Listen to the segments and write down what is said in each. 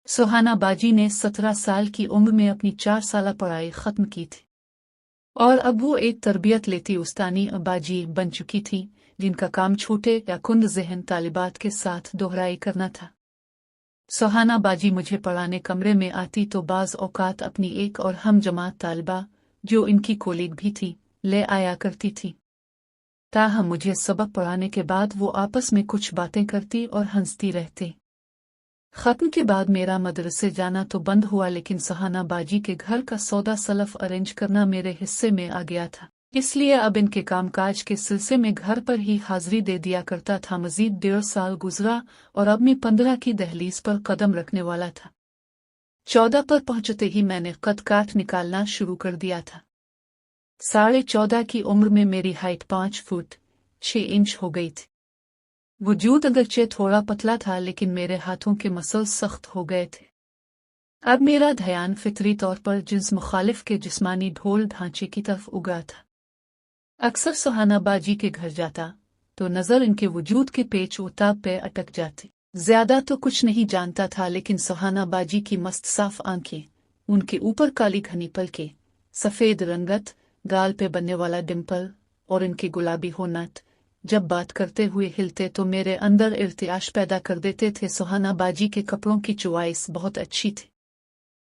सुहाना बाजी ने 17 साल की उम्र में अपनी 4 साला पढ़ाई खत्म की थी और अब वो एक तरबियत लेती उस्तानी बाजी बन चुकी थी, जिनका काम छोटे या कुंद ज़हन तालिबात के साथ दोहराई करना था। सुहाना बाजी मुझे पढ़ाने कमरे में आती तो बाज़ औकात अपनी एक और हम जमात तालिबा, जो इनकी कोलीग भी थी, ले आया करती थी। ताहम मुझे सबक पढ़ाने के बाद वो आपस में कुछ बातें करती और हंसती रहती। खत्म के बाद मेरा मदरसे जाना तो बंद हुआ, लेकिन सुहाना बाजी के घर का सौदा सलफ अरेंज करना मेरे हिस्से में आ गया था, इसलिए अब इनके कामकाज के सिलसिले में घर पर ही हाजिरी दे दिया करता था। मजीद 1.5 साल गुजरा और अब मैं 15 की दहलीज पर कदम रखने वाला था। 14 पर पहुंचते ही मैंने कद काठ निकालना शुरू कर दिया था। 14.5 की उम्र में मेरी हाइट 5 फुट 6 इंच हो गई थी। वजूद अगरचे थोड़ा पतला था, लेकिन मेरे हाथों के मसल सख्त हो गए थे। अब मेरा ध्यान फितरी तौर पर जिन्स मुखालिफ के जिस्मानी ढोल ढांचे की तरफ उगा था। अक्सर सुहाना बाजी के घर जाता तो नज़र इनके वजूद के पेच उताब पे अटक जाती। ज्यादा तो कुछ नहीं जानता था, लेकिन सुहाना बाजी की मस्त साफ आंखें, उनके ऊपर काली घनी पलकें, सफ़ेद रंगत, गाल पे बनने वाला डिम्पल और इनके गुलाबी होनट जब बात करते हुए हिलते तो मेरे अंदर इर्तियाश पैदा कर देते थे। सुहाना बाजी के कपड़ों की चॉइस बहुत अच्छी थी।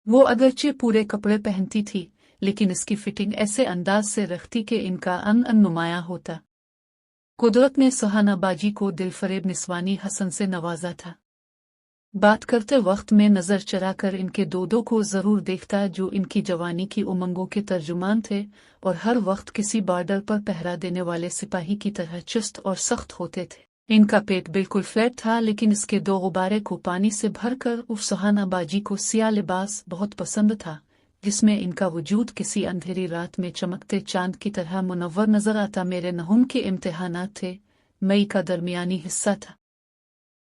वो अगरचे पूरे कपड़े पहनती थी, लेकिन इसकी फिटिंग ऐसे अंदाज से रखती कि इनका अन नुमाया होता। कुदरत ने सुहाना बाजी को दिलफरेब निस्वानी हसन से नवाजा था। बात करते वक्त में नज़र चराकर इनके दो को ज़रूर देखता, जो इनकी जवानी की उमंगों के तर्जुमान थे और हर वक्त किसी बॉर्डर पर पहरा देने वाले सिपाही की तरह चुस्त और सख्त होते थे। इनका पेट बिल्कुल फ्लैट था, लेकिन इसके 2 गुब्बारे को पानी से भरकर उस सुहाना बाजी को सिया लिबास बहुत पसंद था, जिसमें इनका वजूद किसी अंधेरी रात में चमकते चांद की तरह मुनव्वर नजर आता। मेरे नहुम के इम्तिहानात थे, मई का दरमियानी हिस्सा था।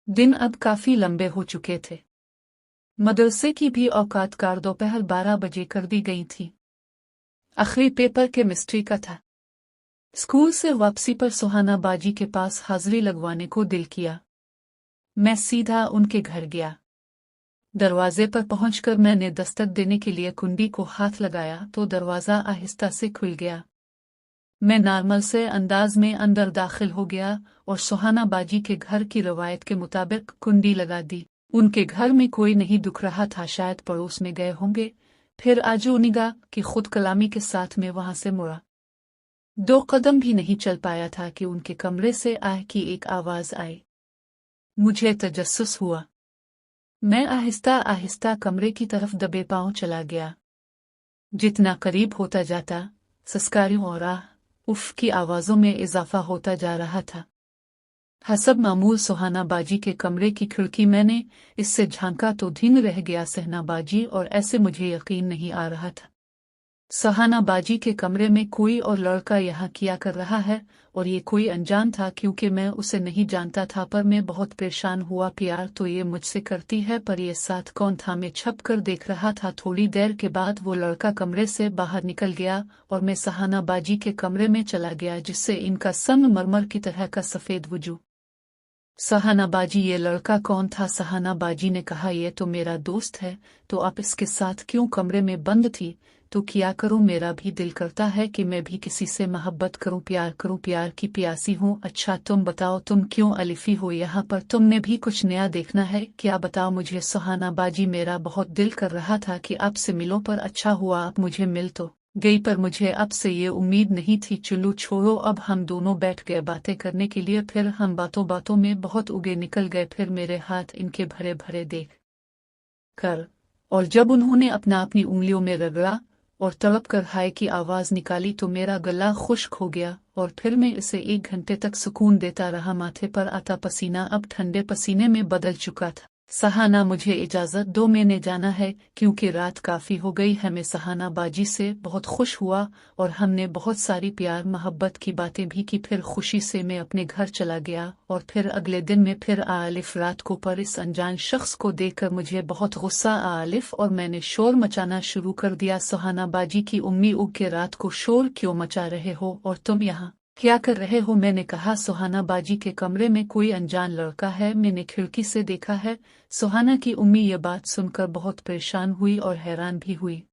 दिन अब काफी लंबे हो चुके थे। मदरसे की भी औकात कार दोपहर 12 बजे कर दी गई थी। आखिरी पेपर केमिस्ट्री का था। स्कूल से वापसी पर सुहाना बाजी के पास हाजिरी लगवाने को दिल किया। मैं सीधा उनके घर गया। दरवाजे पर पहुंचकर मैंने दस्तक देने के लिए कुंडी को हाथ लगाया तो दरवाजा आहिस्ता से खुल गया। मैं नॉर्मल से अंदाज में अंदर दाखिल हो गया और सुहाना बाजी के घर की रवायत के मुताबिक कुंडी लगा दी। उनके घर में कोई नहीं दिख रहा था, शायद पड़ोस में गए होंगे। फिर आजो निगाह की खुद कलामी के साथ में वहां से मुड़ा। 2 कदम भी नहीं चल पाया था कि उनके कमरे से आह की एक आवाज आई। मुझे तजस्सुस हुआ। मैं आहिस्ता आहिस्ता कमरे की तरफ दबे पांव चला गया। जितना करीब होता जाता, सस्कारियों और आह उफ की आवाजों में इजाफा होता जा रहा था। हसब मामूल सुहाना बाजी के कमरे की खिड़की मैंने इससे झांका तो धींग रह गया सहना बाजी, और ऐसे मुझे यकीन नहीं आ रहा था सुहाना बाजी के कमरे में कोई और लड़का यहाँ किया कर रहा है, और ये कोई अनजान था क्योंकि मैं उसे नहीं जानता था। पर मैं बहुत परेशान हुआ। प्यार तो ये मुझसे करती है, पर ये साथ कौन था? मैं छप कर देख रहा था। थोड़ी देर के बाद वो लड़का कमरे से बाहर निकल गया और मैं सुहाना बाजी के कमरे में चला गया, जिससे इनका संगमरमर की तरह का सफेद वजूद। सुहाना बाजी, ये लड़का कौन था? सुहाना बाजी ने कहा, ये तो मेरा दोस्त है। तो आप इसके साथ क्यों कमरे में बंद थी? तो क्या करूं, मेरा भी दिल करता है कि मैं भी किसी से मोहब्बत करूं, प्यार करूं, प्यार की प्यासी हूं। अच्छा तुम बताओ, तुम क्यों अलिफी हो यहाँ पर? तुमने भी कुछ नया देखना है क्या? बताओ मुझे। सुहाना बाजी, मेरा बहुत दिल कर रहा था कि आपसे मिलो, पर अच्छा हुआ आप मुझे मिल तो गई, पर मुझे आपसे ये उम्मीद नहीं थी। चलो छोड़ो, अब हम दोनों बैठ गए बातें करने के लिए। फिर हम बातों बातों में बहुत उगे निकल गए। फिर मेरे हाथ इनके भरे भरे देख कर, और जब उन्होंने अपनी उंगलियों में रगड़ा और तड़प कर हाय की आवाज निकाली तो मेरा गला खुश्क हो गया, और फिर मैं इसे 1 घंटे तक सुकून देता रहा। माथे पर आता पसीना अब ठंडे पसीने में बदल चुका था। सुहाना, मुझे इजाजत दो, मैंने जाना है क्योंकि रात काफी हो गई है। मैं सुहाना बाजी से बहुत खुश हुआ और हमने बहुत सारी प्यार मोहब्बत की बातें भी की। फिर खुशी से मैं अपने घर चला गया, और फिर अगले दिन में फिर आलिफ रात को पर इस अनजान शख्स को देखकर मुझे बहुत गुस्सा आलिफ, और मैंने शोर मचाना शुरू कर दिया। सुहाना बाजी की उम्मी उग के रात को शोर क्यों मचा रहे हो, और तुम यहाँ क्या कर रहे हो? मैंने कहा। सुहाना बाजी के कमरे में कोई अनजान लड़का है, मैंने खिड़की से देखा है। सुहाना की उम्मी ये बात सुनकर बहुत परेशान हुई और हैरान भी हुई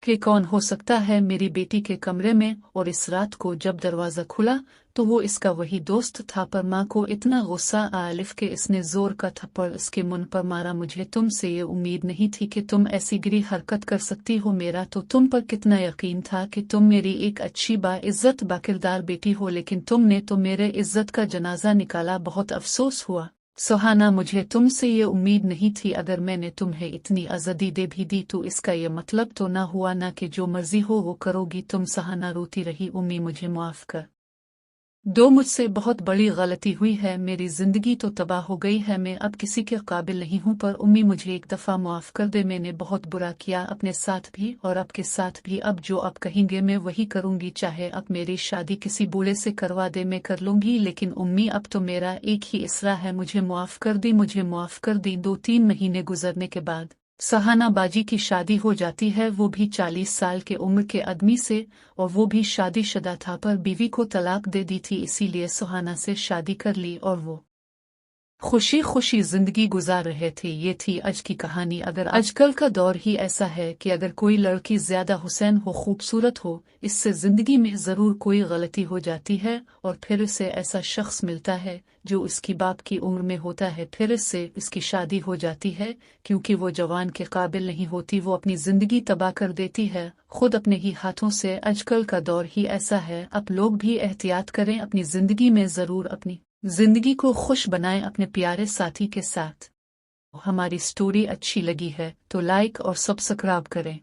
कि कौन हो सकता है मेरी बेटी के कमरे में। और इस रात को जब दरवाज़ा खुला तो वो इसका वही दोस्त था, पर माँ को इतना गुस्सा आया अलिफ के इसने जोर का थप्पड़ उसके मुंह पर मारा। मुझे तुमसे ये उम्मीद नहीं थी कि तुम ऐसी गिरी हरकत कर सकती हो। मेरा तो तुम पर कितना यकीन था कि तुम मेरी एक अच्छी बाइज्जत बाकिरदार बेटी हो, लेकिन तुमने तो मेरे इज्जत का जनाजा निकाला। बहुत अफसोस हुआ सुहाना, मुझे तुमसे ये उम्मीद नहीं थी। अगर मैंने तुम्हें इतनी आज़ादी दे भी दी तो इसका ये मतलब तो ना हुआ ना कि जो मर्जी हो वो करोगी तुम। सुहाना रोती रही। उम्मी मुझे माफ़ कर दो, मुझसे बहुत बड़ी गलती हुई है, मेरी जिंदगी तो तबाह हो गई है, मैं अब किसी के काबिल नहीं हूँ। पर उम्मी मुझे एक दफ़ा माफ़ कर दे, मैंने बहुत बुरा किया अपने साथ भी और आपके साथ भी। अब जो आप कहेंगे मैं वही करूँगी, चाहे अब मेरी शादी किसी बूढ़े से करवा दे मैं कर लूँगी। लेकिन उम्मी अब तो मेरा एक ही इसरा है, मुझे माफ़ कर दी, मुझे माफ़ कर दी। 2-3 महीने गुजरने के बाद सुहाना बाजी की शादी हो जाती है, वो भी 40 साल के उम्र के आदमी से, और वो भी शादीशुदा था पर बीवी को तलाक दे दी थी, इसीलिए सुहाना से शादी कर ली और वो खुशी खुशी जिंदगी गुजार रहे थे। ये थी आज की कहानी। अगर आजकल का दौर ही ऐसा है कि अगर कोई लड़की ज्यादा हुसैन हो, खूबसूरत हो, इससे जिंदगी में जरूर कोई गलती हो जाती है और फिर उसे ऐसा शख्स मिलता है जो उसकी बाप की उम्र में होता है, फिर इससे इसकी शादी हो जाती है। क्योंकि वो जवान के काबिल नहीं होती, वो अपनी जिंदगी तबाह कर देती है खुद अपने ही हाथों से। आजकल का दौर ही ऐसा है, आप लोग भी एहतियात करें अपनी जिंदगी में, जरूर अपनी जिंदगी को खुश बनाएं अपने प्यारे साथी के साथ। हमारी स्टोरी अच्छी लगी है तो लाइक और सब्सक्राइब करें।